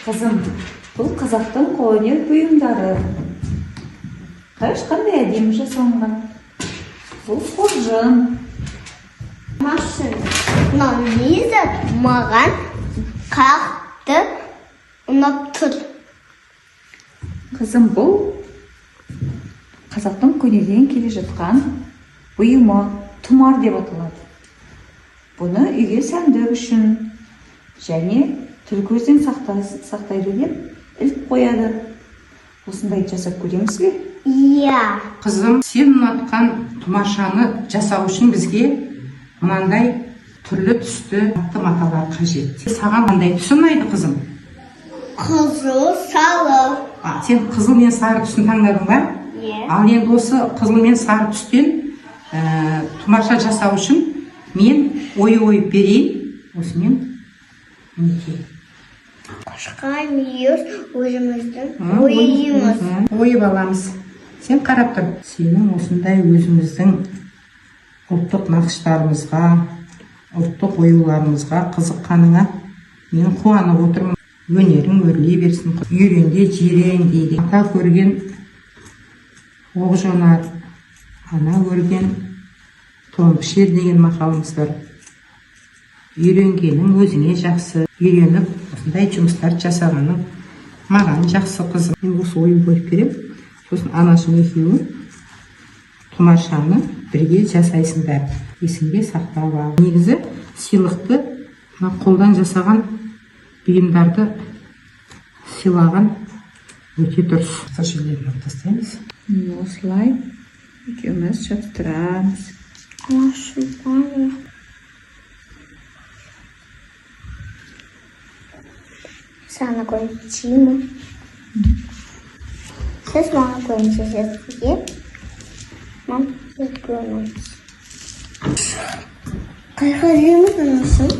Kızım, bu Kazak'tan koyunur buyumları. Karış qanday әдемі жасалынған. Бұл қоржын. Машина. Но Лиза маған қатты ұнап тұр. Қызым, бұл Қазақтың көнеден келе жатқан бұйымы, тұмар деп аталады. Бұны үйге сәндік үшін және тіл көзден сақтайды деп іліп қояды. Осындай жасап көреміз бе? Иә. Қызым, сен ұнатқан тұмаршаны жасау үшін бізге мынандай түрлі түсті маталар қажет. Саған қандай түс ұнайды, қызым? Қызыл, сары. Сен қызыл мен сары түсін таңдадың ба? Иә. Ал енді осы қызыл мен сары түстен тұмарша жасау үшін мен ойып берейін. Осымен мінекей. Қошқан өзіміздің ойымыз. Ойып аламыз. Сен қарап тұр. Сенің осындай өзіміздің ұлттық нақыштарымызға, ұлттық оюларымызға қызыққаныңа мен қуанып отырмын. Өнерің өрлей берсін. Үйренде жирең дейді. Ата көрген оқ жонар, ана көрген тон пішер деген мақалымыз бар. Үйренгенің өзіңе жақсы. Үйреніп, осындай жұмыстар жасағаның маған жақсы, қызым. Мен осы ойын қойып беремін. Сосын анашың екеуі тұмаршаны бірге жасайсыңдар. Есіңде сақтап ал. Негізі сыйлықты қолдан жасаған бұйымдарды сыйлаған өте дұрыс. Жерлерін тастаймыз. Осылай екеуміз жапсырамыз. Сана көңілчеймін. Сіз маған көңілчейсізге. Мам, сіз көңілчейсіз. Қайғы дейміз ұнысың?